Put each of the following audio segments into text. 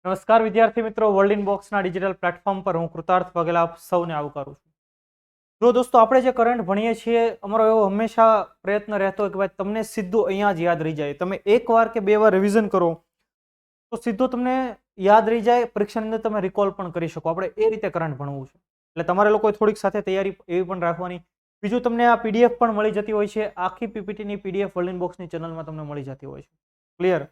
નમસ્કાર વિદ્યાર્થી મિત્રો, વર્લ્ડ ઇન બોક્સના ડિજિટલ પ્લેટફોર્મ પર હું કૃતાર્થ વાઘેલા આપ સૌને આવકારું છું. જો દોસ્તો, આપણે જે કરંટ ભણીએ છીએ, અમારો એવો હંમેશા પ્રયત્ન રહેતો હોય કે ભાઈ તમને સીધું અહીંયા જ યાદ રહી જાય. તમે એકવાર કે બે વાર રિવિઝન કરો તો સીધું તમને યાદ રહી જાય, પરીક્ષાની અંદર તમે રિકોલ પણ કરી શકો. આપણે એ રીતે કરંટ ભણવું છે, એટલે તમારે લોકોએ થોડીક સાથે તૈયારી એવી પણ રાખવાની. બીજું, તમને આ પીડીએફ પણ મળી જતી હોય છે. આખી પીપીટીની પીડીએફ વર્લ્ડ ઇન બોક્સની ચેનલમાં તમને મળી જતી હોય છે. ક્લિયર?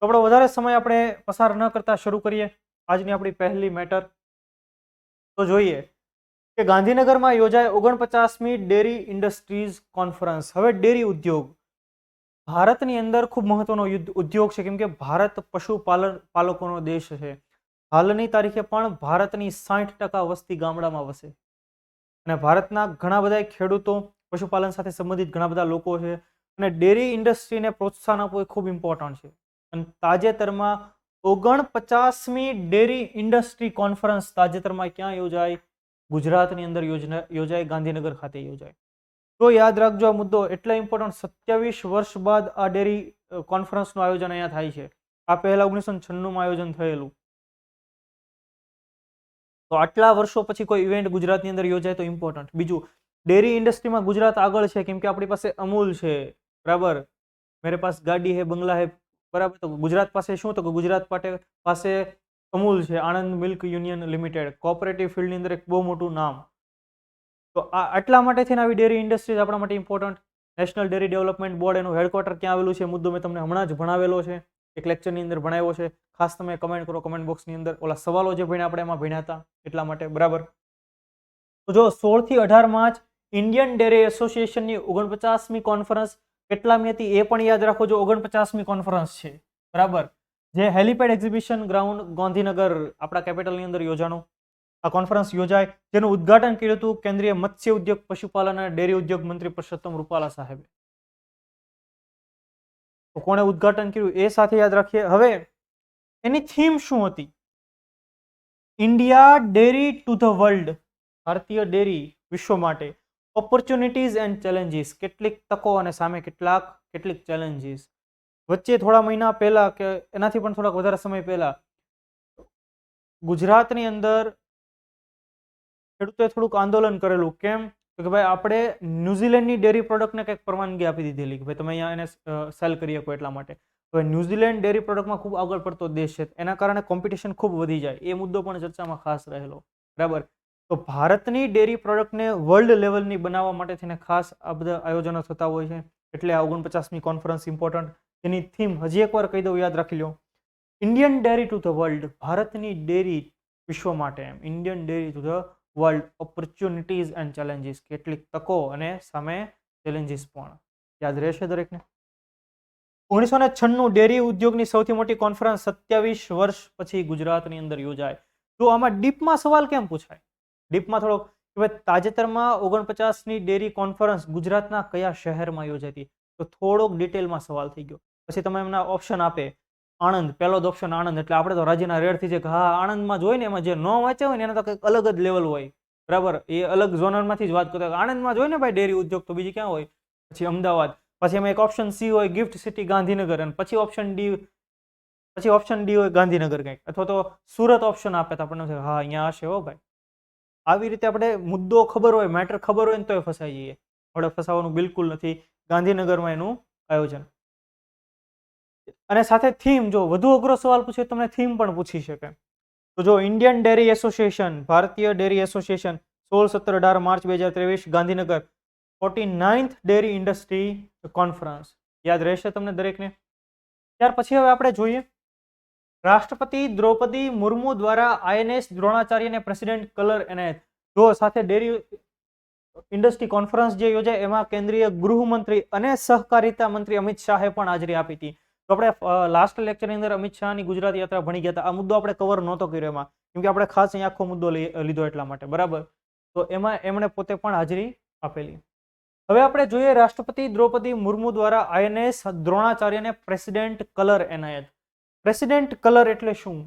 તો આપણો વધારે સમય આપણે પસાર ન કરતા શરૂ કરીએ આજની આપણી પહેલી મેટર. તો જોઈએ કે ગાંધીનગરમાં યોજાય 49મી ડેરી ઇન્ડસ્ટ્રીઝ કોન્ફરન્સ. હવે ડેરી ઉદ્યોગ ભારતની અંદર ખૂબ મહત્વનો ઉદ્યોગ છે, કેમ કે ભારત પશુપાલકોનો દેશ છે. હાલની તારીખે પણ ભારતની 60% વસ્તી ગામડામાં વસે અને ભારતના ઘણા બધા ખેડૂતો પશુપાલન સાથે સંબંધિત ઘણા બધા લોકો છે અને ડેરી ઇન્ડસ્ટ્રીને પ્રોત્સાહન આપવું એ ખૂબ ઇમ્પોર્ટન્ટ છે. અને તાજેતરમાં 49મી ડેરી ઇન્ડસ્ટ્રી કોન્ફરન્સ તાજેતરમાં ક્યાં યોજાય? ગુજરાતની અંદર યોજાય, ગાંધીનગર ખાતે યોજાય. તો યાદ રાખજો, આ મુદ્દો એટલે ઇમ્પોર્ટન્ટ. 27 વર્ષ બાદ આ ડેરી કોન્ફરન્સનું આયોજન અહીંયા થાય છે. આ પહેલા 1996માં આયોજન થયેલું. તો આટલા વર્ષો પછી કોઈ ઇવેન્ટ ગુજરાતની અંદર યોજાય તો ઇમ્પોર્ટન્ટ. બીજું, ડેરી ઇન્ડસ્ટ્રીમાં ગુજરાત આગળ છે, કેમ કે આપણી પાસે અમૂલ છે, બરાબર. મેરે પાસ ગાડી હે, બંગલા હે, બરાબર. તો ગુજરાત પાસે શું? તો ગુજરાત પાસે અમૂલ છે, Anand milk union limited, cooperative ફિલ્ડની અંદર એક બહુ મોટું નામ. તો આટલા માટે થઈને આવી ડેરી ઇન્ડસ્ટ્રીઝ આપણા માટે important. National dairy development board, એનું હેડક્વાર્ટર ક્યાં આવેલું છે? મુદ્દો મેં તમને હમણાં જ ભણાવેલો છે, એક લેક્ચરની અંદર ભણાવ્યો છે. ખાસ તમે કમેન્ટ કરો કમેન્ટ બોક્સની અંદર. ઓલા સવાલો જે ભણ્યા આપણે એમાં ભણ્યા હતા એટલા માટે, બરાબર. તો જો 16 થી 18 માર્ચ ઇન્ડિયન ડેરી એસોસિએશનની 49મી કોન્ફરન્સ કેટલામી હતી એ પણ યાદ રાખો. જો 49મી કોન્ફરન્સ છે, બરાબર, જે હેલિપેડ એક્ઝિબિશન ગ્રાઉન્ડ ગાંધીનગર આપણા કેપિટલની અંદર યોજાનું આ કોન્ફરન્સ યોજાય, જેનું ઉદ્ઘાટન કર્યું હતું કેન્દ્રીય મત્સ્ય ઉદ્યોગ, પશુપાલન અને ડેરી ઉદ્યોગ મંત્રી પરસોત્તમ રૂપાલા સાહેબે. તો કોણે ઉદ્ઘાટન કર્યું એ સાથે યાદ રાખીએ. હવે એની થીમ શું હતી? India dairy to the world, ભારતીય ડેરી વિશ્વ માટે. ઓપોર્ચ્યુનિટીઝ એન્ડ ચેલેન્જીસ, કેટલીક તકો અને સામે કેટલીક ચેલેન્જીસ. વચ્ચે થોડા મહિના પહેલા કે એનાથી પણ થોડાક વધારે સમય પહેલા ગુજરાતની અંદર ખેડૂતોએ થોડુંક આંદોલન કરેલું. કેમ? તો કે ભાઈ આપણે ન્યુઝીલેન્ડની ડેરી પ્રોડક્ટને કંઈક પરવાનગી આપી દીધેલી કે ભાઈ તમે અહીંયા એને સેલ કરી શકો એટલા માટે. હવે ન્યુઝીલેન્ડ ડેરી પ્રોડક્ટમાં ખૂબ આગળ પડતો દેશ છે, એના કારણે કોમ્પિટિશન ખૂબ વધી જાય. એ મુદ્દો પણ ચર્ચામાં ખાસ રહેલો, બરાબર. તો ભારતની ડેરી પ્રોડક્ટને વર્લ્ડ લેવલની બનાવવા માટે થઈને ખાસ આ બધા આયોજનો થતા હોય છે. એટલે આ 49મી કોન્ફરન્સ ઇમ્પોર્ટન્ટ. એની થીમ હજી એકવાર કહી દઉં, યાદ રાખી લો. Indian dairy to the world, ભારતની ડેરી વિશ્વ માટે. એમ Indian dairy to the world, opportunities and challenges, કેટલીક તકો અને સામે ચેલેન્જીસ પણ. યાદ રહેશે દરેકને. 1996 ડેરી ઉદ્યોગની સૌથી મોટી કોન્ફરન્સ 27 વર્ષ પછી ગુજરાતની અંદર યોજાય. તો આમાં ડીપમાં સવાલ કેમ પૂછાય? ડીપમાં થોડોક કે ભાઈ તાજેતરમાં 49મી ડેરી કોન્ફરન્સ ગુજરાતના કયા શહેરમાં યોજાઈ હતી? તો થોડોક ડિટેલમાં સવાલ થઈ ગયો. પછી તમે એમના ઓપ્શન આપે. આણંદ, પહેલો જ ઓપ્શન આણંદ, એટલે આપણે તો રાજીના રેડ થઈ જાય કે હા આણંદમાં જોઈને એમાં જે ન વાંચ્યા હોય ને એને તો કંઈક અલગ જ લેવલ હોય, બરાબર. એ અલગ ઝોનરમાંથી જ વાત કરતા આણંદમાં જોઈને ભાઈ ડેરી ઉદ્યોગ તો બીજી ક્યાં હોય? પછી અમદાવાદ. પછી એમાં એક ઓપ્શન સી હોય ગિફ્ટ સિટી ગાંધીનગર, અને પછી ઓપ્શન ડી હોય ગાંધીનગર કંઈક, અથવા તો સુરત ઓપ્શન આપે તો આપણને હા અહીંયા હશે હો ભાઈ. આવી રીતે આપણે મુદ્દો ખબર હોય, મેટર ખબર હોય ને તોય ફસાઈ જઈએ. આપણે ફસાવાનું બિલકુલ નથી. ગાંધીનગરમાં એનું આયોજન. અને સાથે થીમ, જો વધુ અઘરો સવાલ પૂછે તમને થીમ પણ પૂછી શકે. તો જો ઇન્ડિયન ડેરી એસોસિએશન, ભારતીય dairy association, 16, 17, 18 March 2023 Gandhinagar, 49th dairy industry conference. યાદ રહેશે તમને દરેકને. ત્યાર પછી હવે આપણે જોઈએ રાષ્ટ્રપતિ દ્રૌપદી મુર્મુ દ્વારા INS દ્રોણાચાર્યને પ્રેસિડેન્ટ કલર એનાયત. જો સાથે ડેરી ઇન્ડસ્ટ્રી કોન્ફરન્સ જે યોજાય એમાં કેન્દ્રીય ગૃહમંત્રી અને સહકારિતા મંત્રી અમિત શાહે પણ હાજરી આપી હતી. તો આપણે લાસ્ટ લેક્ચરની અંદર અમિત શાહની ગુજરાત યાત્રા ભણી ગયા હતા. આ મુદ્દો આપણે કવર નહોતો કર્યો એમાં, કેમ કે આપણે ખાસ અહીંયા આખો મુદ્દો લીધો એટલા માટે, બરાબર. તો એમાં એમણે પોતે પણ હાજરી આપેલી. હવે આપણે જોઈએ રાષ્ટ્રપતિ દ્રૌપદી મુર્મુ દ્વારા INS દ્રોણાચાર્યને પ્રેસિડેન્ટ કલર એનાયત. પ્રેસિડેન્ટ કલર એટલે શું?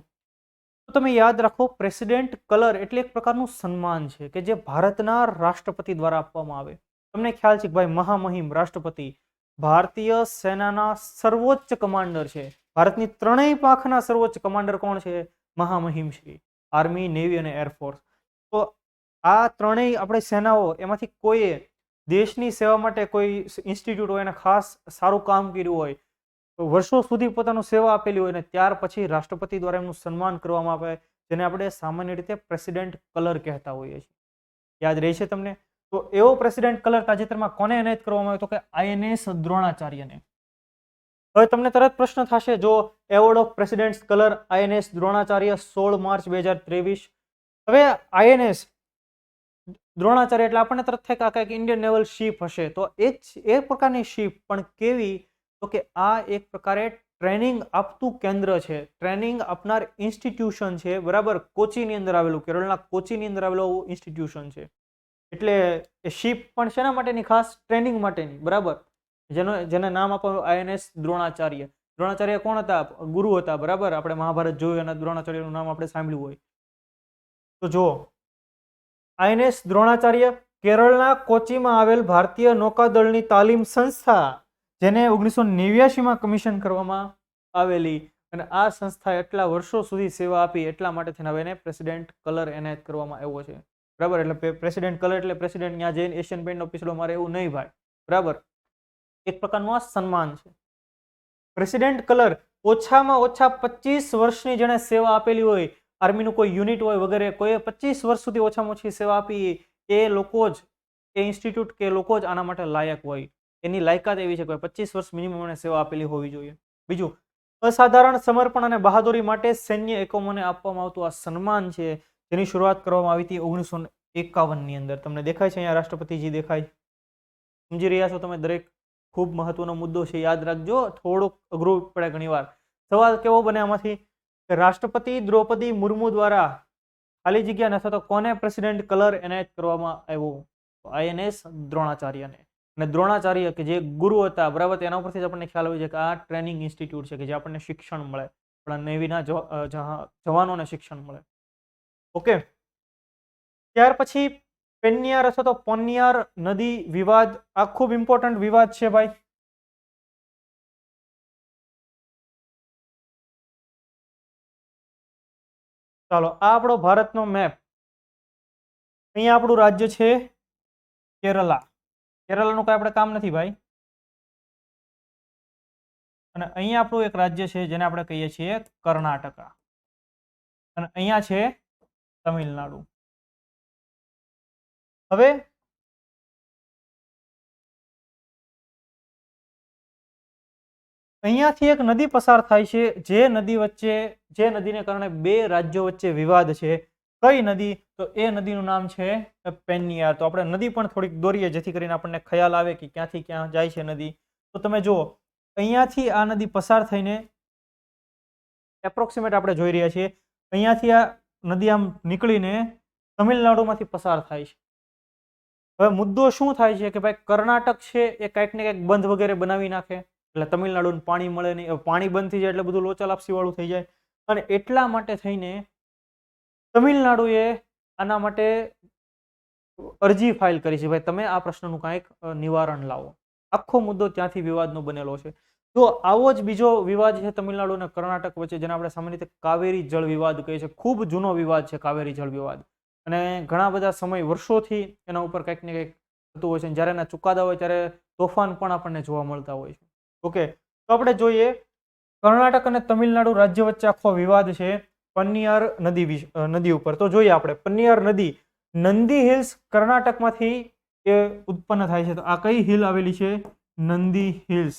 તો તમે યાદ રાખો, પ્રેસિડેન્ટ કલર એટલે એક પ્રકારનું સન્માન છે કે જે ભારતના રાષ્ટ્રપતિ દ્વારા આપવામાં આવે. તમને ખ્યાલ છે કે ભાઈ મહામહિમ રાષ્ટ્રપતિ ભારતીય સેનાના સર્વોચ્ચ કમાન્ડર છે. ભારતની ત્રણેય પાંખના સર્વોચ્ચ કમાન્ડર કોણ છે? મહામહિમ શ્રી, આર્મી, નેવી અને એરફોર્સ. તો આ ત્રણેય આપણે સેનાઓ એમાંથી કોઈએ દેશની સેવા માટે કોઈ ઇન્સ્ટિટ્યૂટ હોય અને ખાસ સારું કામ કર્યું હોય, વર્ષો સુધી પોતાનું સેવા આપેલી હોય ને ત્યાર પછી રાષ્ટ્રપતિ દ્વારા એમનું સન્માન કરવામાં આવે, જેને આપણે સામાન્ય રીતે પ્રેસિડેન્ટ કલર કહેતા હોઈએ છીએ. યાદ રહેશે તમને? તો એવો પ્રેસિડેન્ટ કલર તાજેતરમાં કોને એનાયત કરવામાં આવ્યો? તો કે INS દ્રોણાચાર્યને. હવે તમને તરત પ્રશ્ન થશે, જો award of president colour INS Dronacharya 16 March 2023. હવે INS દ્રોણાચાર્ય એટલે આપણને તરત થાય કે આ કંઈક ઇન્ડિયન નેવલ શિપ હશે. તો એ પ્રકારની શિપ પણ કેવી? તો કે આ એક પ્રકારે ટ્રેનિંગ આપતું કેન્દ્ર છે, ટ્રેનિંગ આપનાર ઇન્સ્ટિટ્યુશન છે, બરાબર. કોચીની અંદર આવેલું, કેરળના કોચીની અંદર આવેલું ઇન્સ્ટિટ્યુશન છે. એટલે એ શિપ પણ શેના માટેની? ખાસ ટ્રેનિંગ માટેની, બરાબર. જેને નામ આપ્યું INS દ્રોણાચાર્ય. દ્રોણાચાર્ય કોણ હતા? ગુરુ હતા, બરાબર. આપણે મહાભારત જોયું અને દ્રોણાચાર્યનું નામ આપણે સાંભળ્યું હોય. તો જો INS દ્રોણાચાર્ય કેરળના કોચીમાં આવેલ ભારતીય નૌકાદળની તાલીમ સંસ્થા, જેને 1989માં કમિશન કરવામાં આવેલી, અને આ સંસ્થાએ એટલા વર્ષો સુધી સેવા આપી એટલા માટે થઈને હવે એને પ્રેસિડેન્ટ કલર એનાયત કરવામાં આવ્યો છે, બરાબર. એટલે પ્રેસિડેન્ટ કલર એટલે પ્રેસિડેન્ટ ત્યાં જઈને એશિયન પેઇન્ટનો પીસડો મારે એવું નહીં ભાઈ, બરાબર. એક પ્રકારનું આ સન્માન છે. પ્રેસિડેન્ટ કલર ઓછામાં ઓછા 25 વર્ષની જેણે સેવા આપેલી હોય, આર્મીનું કોઈ યુનિટ હોય વગેરે, કોઈએ 25 વર્ષ સુધી ઓછામાં ઓછી સેવા આપી, એ લોકો જ, એ ઇન્સ્ટિટ્યૂટ કે લોકો જ આના માટે લાયક હોય. એની લાયકાત એવી છે કે 25 વર્ષ મિનિમમ એને સેવા આપેલી હોવી જોઈએ. બીજું, અસાધારણ સમર્પણ અને બહાદુરી માટે સૈન્ય એકમોને આપવામાં આવતું આ સન્માન છે, જેની શરૂઆત કરવામાં આવી હતી 1951ની અંદર. તમને દેખાય છે અહીંયા રાષ્ટ્રપતિજી દેખાય? સમજી રહ્યા છો તમે? દરેક ખૂબ મહત્વનો મુદ્દો છે, યાદ રાખજો. થોડુંક અઘરું પડે ઘણીવાર. સવાલ કેવો બને આમાંથી? રાષ્ટ્રપતિ દ્રૌપદી મુર્મુ દ્વારા ખાલી જગ્યા અથવા તો કોને પ્રેસિડેન્ટ કલર એનાયત કરવામાં આવ્યો? INS દ્રોણાચાર્યને. અને દ્રોણાચાર્ય કે જે ગુરુ હતા, બરાબર, તેના ઉપરથી જ આપણને ખ્યાલ આવે છે કે આ ટ્રેનિંગ ઇન્સ્ટિટ્યૂટ છે કે જે આપણને શિક્ષણ મળે, આપણા નેવીના જવાનોને શિક્ષણ મળે. ઓકે. ત્યાર પછી પેન્નિયાર અથવા તો પોન્નિયાર નદી વિવાદ. આ ખૂબ ઇમ્પોર્ટન્ટ વિવાદ છે ભાઈ. ચાલો, આ આપણો ભારતનો મેપ. અહીંયા આપણું રાજ્ય છે કેરલા. કેરલાનું કઈ આપણે કામ નથી ભાઈ. અને અહીંયા આપણું એક રાજ્ય છે જેને આપણે કહીએ છીએ કર્ણાટકા. અને અહીંયા છે તમિલનાડુ. હવે અહીંયાથી એક નદી પસાર થાય છે, જે નદીને કારણે બે રાજ્યો વચ્ચે વિવાદ છે. કઈ નદી? તો એ નદીનું નામ છે પેન્નિયાર. તો આપણે નદી પણ થોડીક દોરીએ જેથી કરીને આપણને ખ્યાલ આવે કે ક્યાંથી ક્યાં જાય છે નદી. તો તમે જુઓ, અહીંયાથી આ નદી પસાર થઈને એપ્રોક્સિમેટ આપણે જોઈ રહ્યા છીએ, અહીંયાથી આ નદી આમ નીકળીને તમિલનાડુમાંથી પસાર થાય છે. હવે મુદ્દો શું થાય છે કે ભાઈ કર્ણાટક છે એ કંઈક ને કંઈક બંધ વગેરે બનાવી નાખે એટલે તમિલનાડુને પાણી મળે નહીં. પાણી બંધ થઈ જાય એટલે બધું લોચા લાપસી વાળું થઈ જાય. અને એટલા માટે થઈને તમિલનાડુએ આના માટે અરજી ફાઇલ કરી છે, ભાઈ તમે આ પ્રશ્નનું કાંઈક નિવારણ લાવો. આખો મુદ્દો ત્યાંથી વિવાદનો બનેલો છે. તો આવો જ બીજો વિવાદ છે તમિલનાડુ અને કર્ણાટક વચ્ચે, જેને આપણે સામાન્ય રીતે કાવેરી જળ વિવાદ કહીએ છીએ. ખૂબ જૂનો વિવાદ છે કાવેરી જળ વિવાદ, અને ઘણા બધા સમય વર્ષોથી એના ઉપર કંઈક ને કંઈક થતું હોય છે. જ્યારે એના ચુકાદા હોય ત્યારે તોફાન પણ આપણને જોવા મળતા હોય છે. ઓકે, તો આપણે જોઈએ કર્ણાટક અને તમિલનાડુ રાજ્ય વચ્ચે આખો વિવાદ છે પન્નિયાર નદી ઉપર. તો જોઈએ આપણે પન્નિયાર નદી નંદી હિલ્સ કર્ણાટકમાંથી એ ઉત્પન્ન થાય છે. તો આ કઈ હિલ આવેલી છે? નંદી હિલ્સ.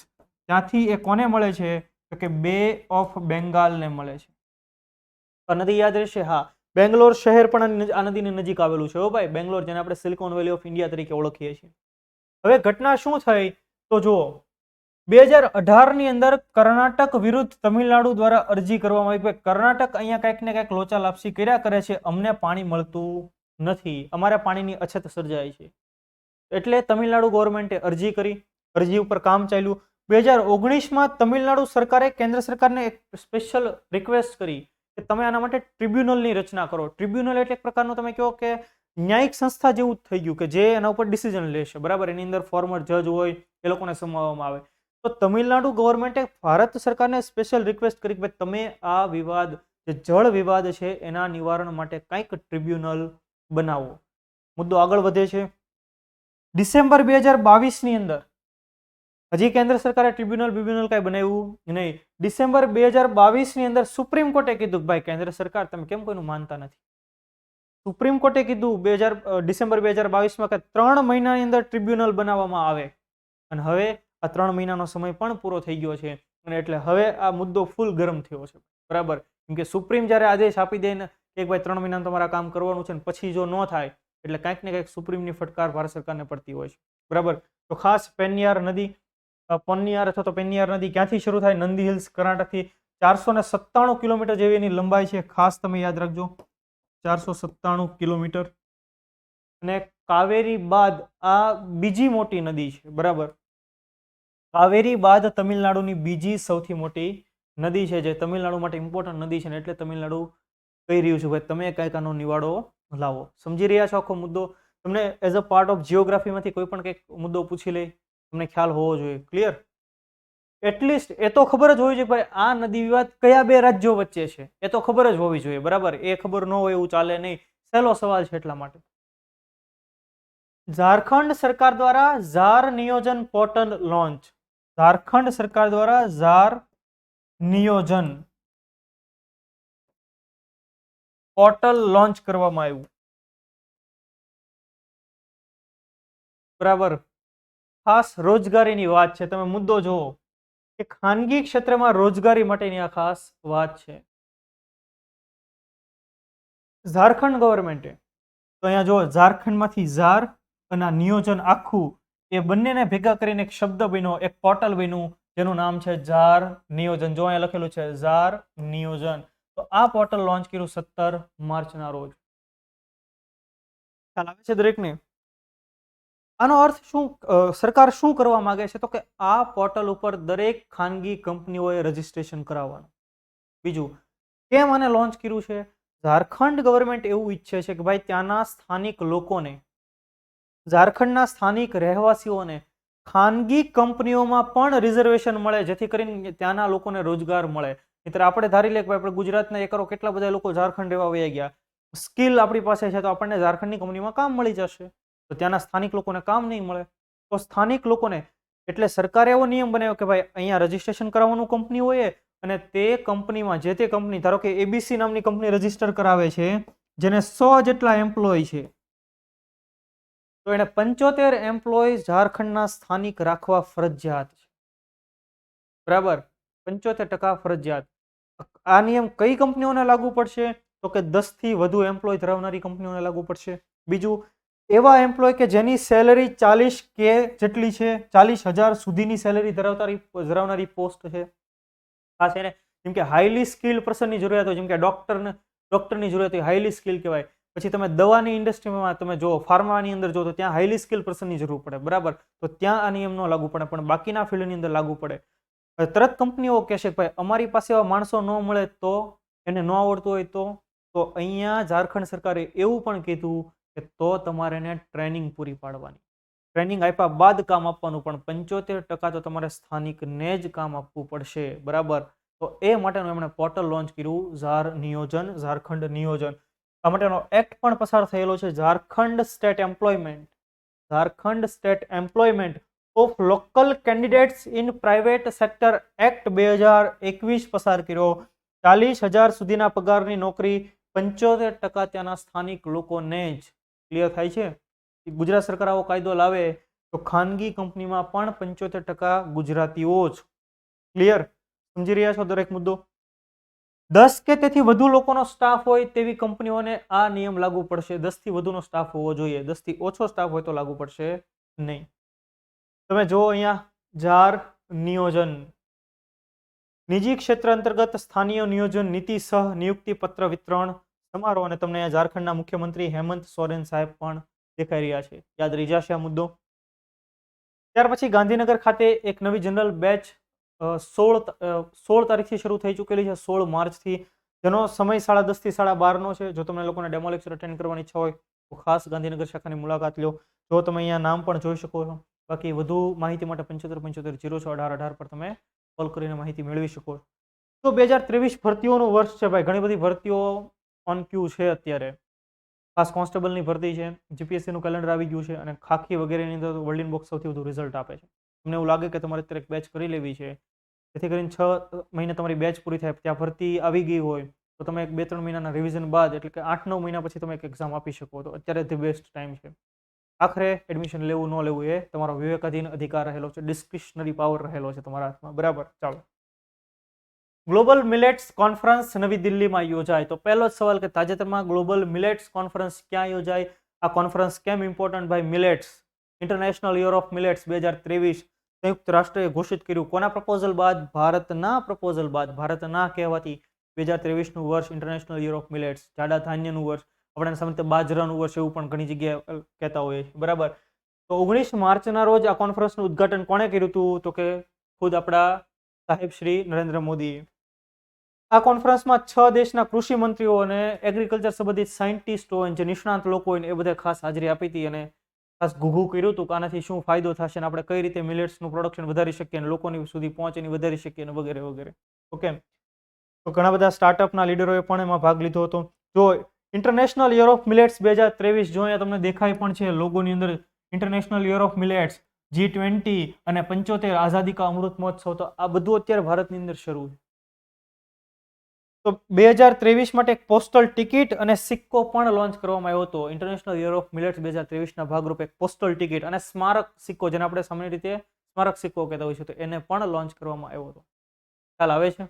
ત્યાંથી એ કોને મળે છે? તો કે બે ઓફ બેંગાલને મળે છે. આ નદી યાદ રહેશે? હા, બેંગ્લોર શહેર પણ આ નદીની નજીક આવેલું છે. હો ભાઈ, બેંગ્લોર, જેને આપણે સિલિકોન વેલી ઓફ ઇન્ડિયા તરીકે ઓળખીએ છીએ. હવે ઘટના શું થઈ? તો જુઓ, 2018ની અંદર કર્ણાટક વિરુદ્ધ તમિલનાડુ દ્વારા અરજી કરવામાં આવી. કર્ણાટક અહીંયા કંઈક ને કંઈક લોચા લાપસી કર્યા કરે છે, અમને પાણી મળતું નથી, અમારે પાણીની અછત સર્જાય છે. એટલે તમિલનાડુ ગવર્મેન્ટે અરજી કરી, અરજી ઉપર કામ ચાલ્યું. 2019માં તમિલનાડુ સરકારે કેન્દ્ર સરકારને એક સ્પેશિયલ રિક્વેસ્ટ કરી કે તમે આના માટે ટ્રિબ્યુનલની રચના કરો. ટ્રિબ્યુનલ એટલે એક પ્રકારનું તમે કહો કે ન્યાયિક સંસ્થા જેવું થઈ ગયું કે જે એના ઉપર ડિસિઝન લેશે, બરાબર. એની અંદર ફોર્મર જજ હોય, એ લોકોને સમાવવામાં આવે. તો તમિલનાડુ ગવર્મેન્ટે ભારત સરકારને સ્પેશિયલ રિક્વેસ્ટ કરી કે તમે આ વિવાદ જે જળ વિવાદ છે એના નિવારણ માટે કંઈક ટ્રિબ્યુનલ બનાવો. મુદ્દો આગળ વધે છે. ડિસેમ્બર 2022ની અંદર હજી કેન્દ્ર સરકારે ટ્રિબ્યુનલ કઈ બનાવ્યું નહીં. ડિસેમ્બર 2022ની અંદર સુપ્રીમ કોર્ટે કીધું કે ભાઈ કેન્દ્ર સરકાર તમે કેમ કોઈનું માનતા નથી. સુપ્રીમ કોર્ટે કીધું ડિસેમ્બર 2022માં કે 3 મહિનાની અંદર ટ્રિબ્યુનલ બનાવવામાં આવે. અને હવે આ 3 મહિનાનો સમય પણ પૂરો થઈ ગયો છે અને એટલે હવે આ મુદ્દો ફૂલ ગરમ થયો છે. બરાબર, કેમ કે સુપ્રીમ જ્યારે આદેશ આપી દે ને કે ભાઈ 3 મહિનામાં તમારે કામ કરવાનું છે ને પછી જો ન થાય એટલે કંઈક ને કંઈક સુપ્રીમની ફટકાર ભારત સરકારને પડતી હોય છે. બરાબર, તો ખાસ પેન્નિયાર નદી પોન્નિયાર અથવા તો પેન્નિયાર નદી ક્યાંથી શરૂ થાય? નંદી હિલ્સ કર્ણાટકથી 497 કિલોમીટર જેવી એની લંબાઈ છે. ખાસ તમે યાદ રાખજો 497 કિલોમીટર. અને કાવેરી બાદ આ બીજી મોટી નદી છે. બરાબર, કાવેરી બાદ તમિલનાડુની બીજી સૌથી મોટી નદી છે, જે તમિલનાડુ માટે ઇમ્પોર્ટન્ટ નદી છે ને એટલે તમિલનાડુ કહી રહ્યું છે ભાઈ તમે કંઈક આનો નિવાડો લાવો. સમજી રહ્યા છો આખો મુદ્દો? તમને એઝ અ પાર્ટ ઓફ જીઓગ્રાફીમાંથી કોઈ પણ કંઈક મુદ્દો પૂછી લે તમને ખ્યાલ હોવો જોઈએ. ક્લિયર? એટલીસ્ટ એ તો ખબર જ હોવી જોઈએ ભાઈ આ નદી વિવાદ કયા બે રાજ્યો વચ્ચે છે એ તો ખબર જ હોવી જોઈએ. બરાબર, એ ખબર ન હોય એવું ચાલે નહીં. સહેલો સવાલ છે એટલા માટે. ઝારખંડ સરકાર દ્વારા ઝાર નિયોજન પોર્ટલ લોન્ચ. ઝારખંડ સરકાર દ્વારા ઝાર નિયોજન પોર્ટલ લોન્ચ કરવામાં આવ્યું. બરાબર, ખાસ રોજગારીની વાત છે. તમે મુદ્દો જુઓ કે ખાનગી ક્ષેત્રમાં રોજગારી માટેની આ ખાસ વાત છે. ઝારખંડ ગવર્મેન્ટે તો અહીંયા જો ઝારખંડમાંથી ઝાર અને નિયોજન આખું એ બંનેને ભેગા કરીને એક શબ્દ બન્યો, એક પોર્ટલ બન્યું જેનું નામ છે ઝાર નિયોજન. જો અહીંયા લખેલું છે ઝાર નિયોજન. તો આ પોર્ટલ લોન્ચ કર્યું 17 માર્ચના રોજ. ખ્યાલ આવે છે દરેકને? આનો અર્થ શું? સરકાર શું કરવા માંગે છે? તો કે આ પોર્ટલ ઉપર દરેક ખાનગી કંપનીઓએ રજીસ્ટ્રેશન કરાવવાનું. બીજું, કેમ આને લોન્ચ કર્યું છે? ઝારખંડ ગવર્મેન્ટ એવું ઈચ્છે છે કે ભાઈ ત્યાંના સ્થાનિક લોકોને, ઝારખંડના સ્થાનિક રહેવાસીઓને ખાનગી કંપનીઓમાં પણ રિઝર્વેશન મળે, જેથી કરીને ત્યાંના લોકોને રોજગાર મળે. નહીંતર આપણે ધારી લે કે આપણે ગુજરાતના એકરો કેટલા બધા લોકો ઝારખંડ રહેવા વયા ગયા, સ્કિલ આપણી પાસે છે તો આપણને ઝારખંડની કંપનીમાં કામ મળી જશે. તો ત્યાંના સ્થાનિક લોકોને કામ નહીં મળે. તો સ્થાનિક લોકોને એટલે સરકારે એવો નિયમ બનાવ્યો કે ભાઈ અહીંયા રજીસ્ટ્રેશન કરાવવાનું કંપની હોય અને તે કંપનીમાં જે તે કંપની, ધારો કે એબીસી નામની કંપની રજીસ્ટર કરાવે છે જેને 100 જેટલા એમ્પ્લોય છે, તો એને 75 એમ્પ્લોય ઝારખંડના સ્થાનિક રાખવા ફરજિયાત છે. બરાબર, 75% ફરજિયાત. આ નિયમ કઈ કંપનીઓને લાગુ પડશે? તો કે 10 થી વધુ એમ્પ્લોય ધરાવનારી કંપનીઓને લાગુ પડશે. બીજું, એવા એમ્પ્લોય કે જેની સેલેરી 40K જેટલી છે, 40,000 સુધીની સેલેરી ધરાવનારી પોસ્ટ છે. ખાસ એને જેમ કે હાઈલી સ્કિલ્ડ પર્સનની જરૂરિયાત હોય, જેમ કે ડોક્ટરની જરૂરિયાત હોય, હાઈલી સ્કિલ કહેવાય. પછી તમે દવાની ઇન્ડસ્ટ્રીમાં તમે જો ફાર્માની અંદર જો તો ત્યાં હાઈલી સ્કિલ પર્સનની જરૂર પડે. બરાબર, તો ત્યાં આ નિયમ ન લાગુ પડે, પણ બાકીના ફિલ્ડની અંદર લાગુ પડે. તરત કંપનીઓ કહેશે કે ભાઈ અમારી પાસે એવા માણસો ન મળે તો, એને ન આવડતું હોય તો અહીંયા ઝારખંડ સરકારે એવું પણ કીધું કે તો તમારે એને ટ્રેનિંગ પૂરી પાડવાની. ટ્રેનિંગ આપ્યા બાદ કામ આપવાનું, પણ 75% તો તમારે સ્થાનિકને જ કામ આપવું પડશે. બરાબર, તો એ માટેનું એમણે પોર્ટલ લોન્ચ કર્યું ઝાર નિયોજન, ઝારખંડ નિયોજન. આ માટેનો એક્ટ પણ પસાર થયેલો છે, Jharkhand state employment of local candidates in private sector act 2021 પસાર કર્યો. 40,000 સુધીના પગારની નોકરી 75% ત્યાંના સ્થાનિક લોકોને જ. ક્લિયર થાય છે? ગુજરાત સરકાર આવો કાયદો લાવે તો ખાનગી કંપનીમાં પણ 75% ગુજરાતીઓ જ. ક્લિયર? સમજી રહ્યા છો દરેક મુદ્દો? 10 કે તેથી વધુ લોકોનો સ્ટાફ હોય તેવી કંપનીઓને આ નિયમ લાગુ પડશે. 10 થી વધુનો સ્ટાફ હોવો જોઈએ. 10 થી ઓછો સ્ટાફ હોય તો લાગુ પડશે નહીં. તમે જો અહીંયા ઝાર નિયોજન, નિજી ક્ષેત્ર અંતર્ગત સ્થાનીય નિયોજન નીતિ સહ નિયુક્તિ પત્ર વિતરણ સમારોહ, અને તમને અહીંયા ઝારખંડના મુખ્યમંત્રી હેમંત સોરેન સાહેબ પણ દેખાઈ રહ્યા છે. યાદ રહી જશે આ મુદ્દો. ત્યાર પછી ગાંધીનગર ખાતે એક નવી જનરલ બેચ 16 તારીખથી શરૂ થઈ ચૂકેલી છે, 16 માર્ચથી, જેનો સમય 10:30 થી 12:30 છે. જો તમને લોકોને ડેમો લેક્ચર અટેન્ડ કરવાની ઈચ્છા હોય તો ખાસ ગાંધીનગર શાખાની મુલાકાત લો. જો તમે અહીંયા નામ પણ જોઈ શકો છો. બાકી વધુ માહિતી માટે 75 75 018 18 પર તમે કોલ કરીને માહિતી મેળવી શકો છો. તો 2023 ભરતીઓનું વર્ષ છે ભાઈ. ઘણી બધી ભરતીઓ ઓન ક્યુ છે અત્યારે. ખાસ કોન્સ્ટેબલની ભરતી છે, જીપીએસસીનું કેલેન્ડર આવી ગયું છે અને ખાખી વગેરેની અંદર વર્લ્ડ ઇનબોક્સ સૌથી વધુ રિઝલ્ટ આપે છે. તમને એવું લાગે કે તમારે અત્યારે એક બેચ કરી લેવી છે, જેથી કરીને 6 મહિને તમારી બેચ પૂરી થાય, ત્યાં ભરતી આવી ગઈ હોય તો તમે એક 2-3 મહિનાના રિવિઝન બાદ, એટલે કે 8-9 મહિના પછી તમે એક એક્ઝામ આપી શકો. તો અત્યારે ધી બેસ્ટ ટાઈમ છે. આખરે એડમિશન લેવું ન લેવું એ તમારો વિવેકાધીન અધિકાર રહેલો છે, ડિસ્ક્રિશનરી પાવર રહેલો છે તમારા હાથમાં. બરાબર, ચાલો. ગ્લોબલ મિલેટ્સ કોન્ફરન્સ નવી દિલ્હીમાં યોજાય. તો પહેલો જ સવાલ કે તાજેતરમાં ગ્લોબલ મિલેટ્સ કોન્ફરન્સ ક્યાં યોજાય? આ કોન્ફરન્સ કેમ ઇમ્પોર્ટન્ટ ભાઈ? Millets, international year of millets 2023 સંયુક્ત રાષ્ટ્રએ ઘોષિત કર્યું. કોના પ્રપોઝલ બાદ? ભારતના પ્રપોઝલ બાદ. ભારતના કહેવાથી 2023નું વર્ષ ઇન્ટરનેશનલ યર ઓફ મિલેટ્સ, જાડા ધાન્યનું વર્ષ, આપણે સામાન્ય બાજરાનું વર્ષ એવું પણ ઘણી જગ્યાએ કહેતા હોઈએ છીએ. બરાબર. તો 19 માર્ચના રોજ આ કોન્ફરન્સનું ઉદ્ઘાટન કોણે કર્યું હતું? તો કે ખુદ આપણા સાહેબ શ્રી નરેન્દ્ર મોદી. આ કોન્ફરન્સમાં 6 દેશના કૃષિ મંત્રીઓ અને એગ્રીકલ્ચર સંબંધિત સાયન્ટિસ્ટો, જે નિષ્ણાંત લોકો હોય એ બધા ખાસ હાજરી આપી હતી અને ખાસ ઘૂઘું કર્યું હતું કે આનાથી શું ફાયદો થશે અને આપણે કઈ રીતે મિલેટ્સનું પ્રોડક્શન વધારી શકીએ અને લોકોની સુધી પહોંચ એની વધારી શકીએ અને વગેરે વગેરે. ઓકે, તો ઘણા બધા સ્ટાર્ટઅપના લીડરોએ પણ એમાં ભાગ લીધો હતો. જો ઇન્ટરનેશનલ યર ઓફ મિલેટ્સ 2023 જો અહીંયા તમને દેખાય પણ છે લોગોની અંદર, international year of millets, G20 અને 75 આઝાદી કા અમૃત મહોત્સવ, તો આ બધું અત્યારે ભારતની અંદર શરૂ છે. તો 2023 માટે એક પોસ્ટલ ટિકિટ અને સિક્કો પણ લોન્ચ કરવામાં આવ્યો હતો. ઇન્ટરનેશનલ યર ઓફ મિલેટ્સ 2023ના ભાગરૂપે એક પોસ્ટલ ટિકિટ અને સ્મારક સિક્કો, જેને આપણે સામાન્ય રીતે સ્મારક સિક્કો કહેતા હોઈએ છીએ, તો એને પણ લોન્ચ કરવામાં આવ્યો હતો. ખ્યાલ આવે છે?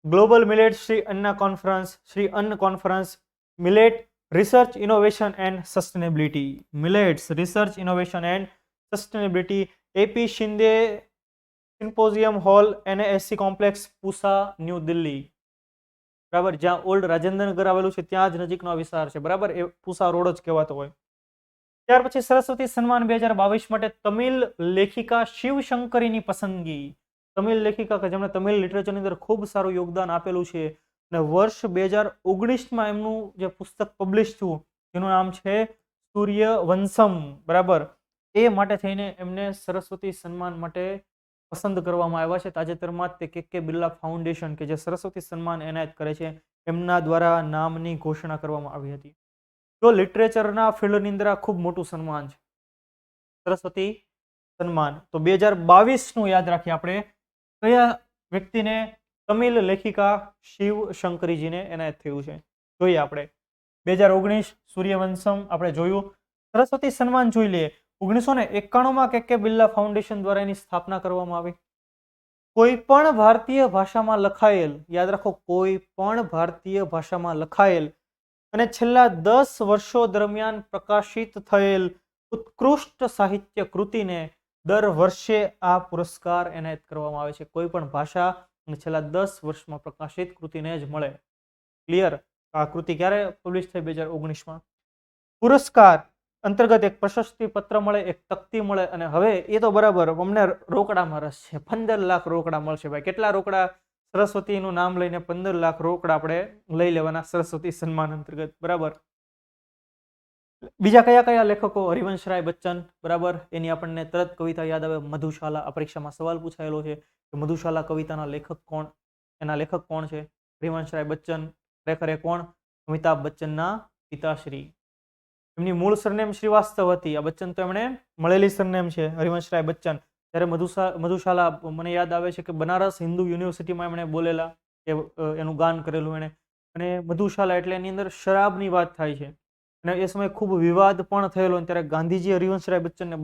Global millet Shri Anna conference, millet research innovation and sustainability, millets research innovation and sustainability, AP Shinde symposium hall, NASC complex, Pusa, new Delhi. બરાબર, જ્યાં ઓલ્ડ રાજેન્દ્રનગર આવેલું છે ત્યાં જ નજીકનો વિસ્તાર છે. બરાબર, એ પૂસા રોડ જ કહેવાતો હોય. ત્યાર પછી સરસ્વતી સન્માન 2022 માટે તમિલ લેખિકા શિવશંકરીની પસંદગી. તમિલ લેખિકા કે જેમણે તમિલ લિટરેચરની અંદર ખૂબ સારું યોગદાન આપેલું છે અને વર્ષ 2019માં એમનું જે પુસ્તક પબ્લિશ થયું જેનું નામ છે સૂર્યવંશમ. બરાબર, એ માટે થઈને એમને સરસ્વતી સન્માન માટે પસંદ કરવામાં આવ્યા છે. તાજેતરમાં જ તે કે બિરલા ફાઉન્ડેશન, કે જે સરસ્વતી સન્માન એનાયત કરે છે, એમના દ્વારા નામની ઘોષણા કરવામાં આવી હતી. તો લિટરેચરના ફિલ્ડની અંદર આ ખૂબ મોટું સન્માન છે, સરસ્વતી સન્માન. તો 2022નું યાદ રાખીએ આપણે, કયા વ્યક્તિને? તમિલ લેખિકા શિવ શંકરીજીને એનાયત થયું છે. જોઈએ આપણે 2019 સૂર્યવંશમ આપણે જોયું. સરસ્વતી સન્માન જોઈ લઈએ. 1991માં કે બિરલા ફાઉન્ડેશન દ્વારા એની સ્થાપના કરવામાં આવી. કોઈ પણ ભારતીય ભાષામાં લખાયેલ, યાદ રાખો, કોઈ પણ ભારતીય ભાષામાં લખાયેલ અને છેલ્લા 10 વર્ષો દરમિયાન પ્રકાશિત થયેલ ઉત્કૃષ્ટ સાહિત્ય કૃતિને દર વર્ષે આ પુરસ્કાર એનાયત કરવામાં આવે છે. કોઈ પણ ભાષા અને છેલ્લા 10 વર્ષમાં પ્રકાશિત કૃતિને જ મળે. ક્લિયર? આ કૃતિ ક્યારે પબ્લિશ થઈ? 2019માં. પુરસ્કાર અંતર્ગત એક પ્રશસ્તિ પત્ર મળે, એક તકતી મળે અને હવે એ તો બરાબર, અમને રોકડામાં રસ છે. 15 લાખ રોકડા મળશે ભાઈ. કેટલા રોકડા? સરસ્વતીનું નામ લઈને 15 લાખ રોકડા આપણે લઈ લેવાના સરસ્વતી સન્માન અંતર્ગત. બરાબર. બીજા કયા કયા લેખકો? હરિવંશરાય બચ્ચન. બરાબર, એની આપણને તરત કવિતા યાદ આવે, મધુશાલા. આ પરીક્ષામાં સવાલ પૂછાયેલો છે કે મધુશાલા કવિતાના લેખક કોણ? એના લેખક કોણ છે? હરિવંશરાય બચ્ચન. ખરેખર એ કોણ? અમિતાભ બચ્ચનના પિતાશ્રી. એમની મૂળ સરનેમ શ્રીવાસ્તવ હતી. આ બચ્ચન તો એમણે મળેલી સરનેમ છે, હરિવંશરાય બચ્ચન. ત્યારે મધુશાલા મને યાદ આવે છે કે બનારસ હિન્દુ યુનિવર્સિટીમાં એમણે બોલેલા, એનું ગાન કરેલું એણે. અને મધુશાલા એટલે એની અંદર શરાબની વાત થાય છે અને એ સમયે ખૂબ વિવાદ પણ થયેલો. ત્યારે ગાંધીજી હરિવંશરાય બચ્ચનને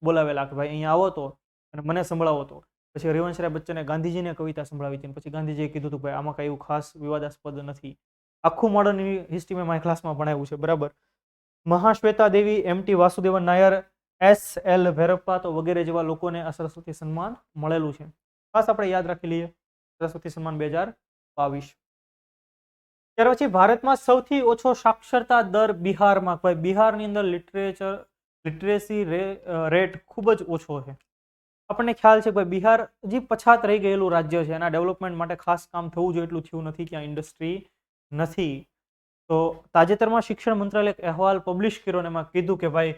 બોલાવેલા કે ભાઈ અહીંયા આવો તો અને મને સંભળાવો તો. પછી હરિવંશરાય બચ્ચને ગાંધીજીને કવિતા સંભળાવી હતી. પછી ગાંધીજીએ કીધું હતું ભાઈ આમાં કઈ એવું ખાસ વિવાદાસ્પદ નથી. આખું મોડર્ન હિસ્ટ્રી મેં મારી ક્લાસમાં ભણાવ્યું છે. બરાબર. મહાશ્વેતા દેવી, MT વાસુદેવન નાયર, SL ભૈરપ્પા, તો વગેરે જેવા લોકોને આ સરસ્વતી સન્માન મળેલું છે. ખાસ આપણે યાદ રાખી લઈએ સરસ્વતી સન્માન 2022. ત્યાર પછી ભારતમાં સૌથી ઓછો સાક્ષરતા દર બિહારમાં. ભાઈ બિહારની અંદર લિટરેસી રેટ ખૂબ જ ઓછો છે. આપણને ખ્યાલ છે કે ભાઈ બિહાર હજી પછાત રહી ગયેલું રાજ્ય છે. એના ડેવલપમેન્ટ માટે ખાસ કામ થવું જોઈએ એટલું થયું નથી. ત્યાં ઇન્ડસ્ટ્રી નથી. તો તાજેતરમાં શિક્ષણ મંત્રાલયે એક અહેવાલ પબ્લિશ કર્યો અને એમાં કીધું કે ભાઈ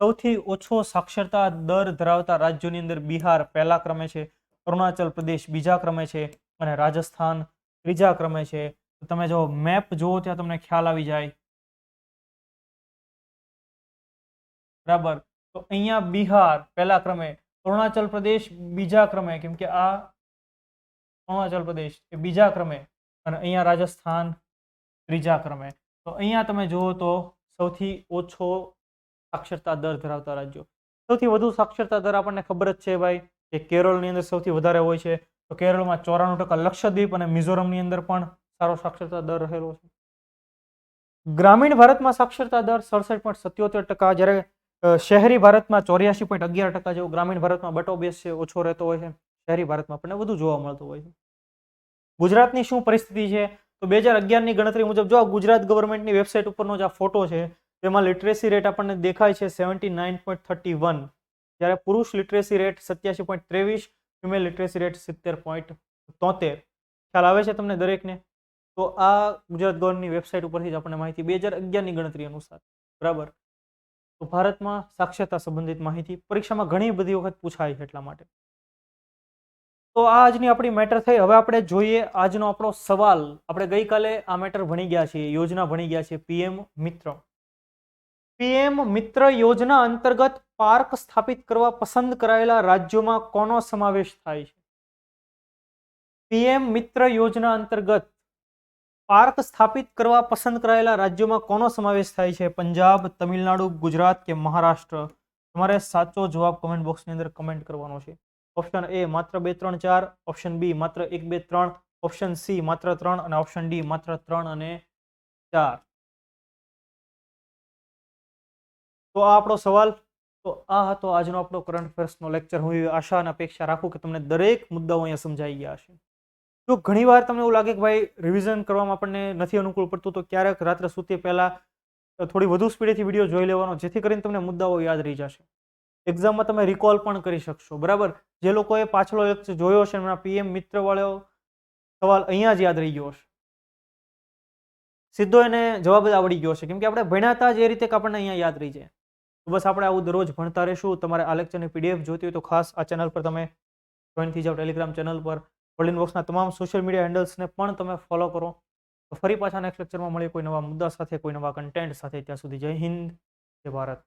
સૌથી ઓછો સાક્ષરતા દર ધરાવતા રાજ્યોની અંદર બિહાર પહેલા ક્રમે છે. અરુણાચલ પ્રદેશ બીજા ક્રમે છે અને રાજસ્થાન ત્રીજા ક્રમે છે. તો તમે જો મેપ જુઓ ત્યાં તમને ખ્યાલ આવી જાય. બરાબર. તો અહીંયા બિહાર પહેલા ક્રમે, અરુણાચલ પ્રદેશ બીજા ક્રમે, કેમ કે આ અરુણાચલ પ્રદેશ એ બીજા ક્રમે અને અહીંયા રાજસ્થાન ત્રીજા ક્રમે. તો અહીંયા તમે જુઓ તો સૌથી ઓછો સાક્ષરતા દર ધરાવતા રાજ્યો. સૌથી વધુ સાક્ષરતા દર આપણને ખબર જ છે ભાઈ કે કેરળની અંદર સૌથી વધારે હોય છે. તો કેરળમાં 94%, લક્ષદ્વીપ અને મિઝોરમની અંદર પણ સારો સાક્ષરતા દર રહેલો છે. ગ્રામીણ ભારતમાં સાક્ષરતા દર 67.77%, જ્યારે શહેરી ભારતમાં 84.11% જેવો ગ્રામીણ ભારતમાં બટો બેસ છે ઓછો રહેતો હોય છે. શહેરી ભારતમાં આપણને વધુ જોવા મળતું હોય છે. ગુજરાતની શું પરિસ્થિતિ છે? તો 2011ની ગણતરી મુજબ જો આ ગુજરાત ગવર્મેન્ટની વેબસાઇટ ઉપરનો જે આ ફોટો છે તેમાં લિટરેસી રેટ આપણને દેખાય છે 79.31, જ્યારે પુરુષ literacy rate 87.23, female literacy rate 70.73. ખ્યાલ આવે છે તમને દરેકને? તો આ ગુજરાત ગવર્મેન્ટની વેબસાઇટ ઉપરથી જ આપણને માહિતી 2011ની ગણતરી અનુસાર. બરાબર. તો ભારતમાં સાક્ષરતા સંબંધિત માહિતી પરીક્ષામાં ઘણી બધી વખત પૂછાય છે એટલા માટે. તો આ આજની આપણી મેટર થઈ. હવે આપણે જોઈએ આજનો આપણો સવાલ. આપણે ગઈકાલે આ મેટર ભણી ગયા છીએ, યોજના ભણી ગયા છીએ પીએમ મિત્ર. પીએમ મિત્ર યોજના અંતર્ગત પાર્ક સ્થાપિત કરવા પસંદ કરાયેલા રાજ્યોમાં કોનો સમાવેશ થાય છે? પીએમ મિત્ર યોજના અંતર્ગત પાર્ક સ્થાપિત કરવા પસંદ કરાયેલા રાજ્યોમાં કોનો સમાવેશ થાય છે? પંજાબ, તમિલનાડુ, ગુજરાત કે મહારાષ્ટ્ર? તમારે સાચો જવાબ કમેન્ટ બોક્સની અંદર કમેન્ટ કરવાનો છે. ઓપ્શન એ માત્ર 2, 3, 4, ઓપ્શન બી માત્ર 1, 2, 3, ઓપ્શન સી માત્ર 3 અને ઓપ્શન ડી માત્ર 3 અને 4. તો આ આપણો સવાલ. તો આ હતો આજનો આપણો કરંટ અફેર્સનો લેક્ચર. હું એવી આશા અને અપેક્ષા રાખું કે તમને દરેક મુદ્દાઓ અહીંયા સમજાઈ ગયા હશે. જો ઘણીવાર તમને એવું લાગે કે ભાઈ રિવિઝન કરવામાં આપણને નથી અનુકૂળ પડતું, તો ક્યારેક રાત્રે સૂતી પહેલા થોડી વધુ સ્પીડેથી વિડીયો જોઈ લેવાનો, જેથી કરીને તમને મુદ્દાઓ યાદ રહી જશે. એક્ઝામમાં તમે રિકોલ પણ કરી શકશો. બરાબર. જે લોકોએ પાછલો લેક્ચર જોયો છે એમના પીએમ મિત્ર વાળો સવાલ અહીંયા જ યાદ રહી ગયો હશે. સીધો એને જવાબ જ આવડી ગયો છે, કેમ કે આપણે ભણ્યા હતા જે રીતે કે આપણને અહીંયા યાદ રહી જાય. તો બસ આપણે આવું દરરોજ ભણતા રહીશું. તમારે આ લેક્ચરની પીડીએફ જોતી હોય તો ખાસ આ ચેનલ પર તમે જોઈન થઈ જાઓ, ટેલિગ્રામ ચેનલ પર. વર્લ્ડ ઇનબોક્સના તમામ સોશિયલ મીડિયા હેન્ડલ્સને પણ તમે ફોલો કરો. તો ફરી પાછા નેક્સ્ટ લેક્ચરમાં મળીએ કોઈ નવા મુદ્દા સાથે, કોઈ નવા કન્ટેન્ટ સાથે. ત્યાં સુધી જય હિન્દ, જય ભારત.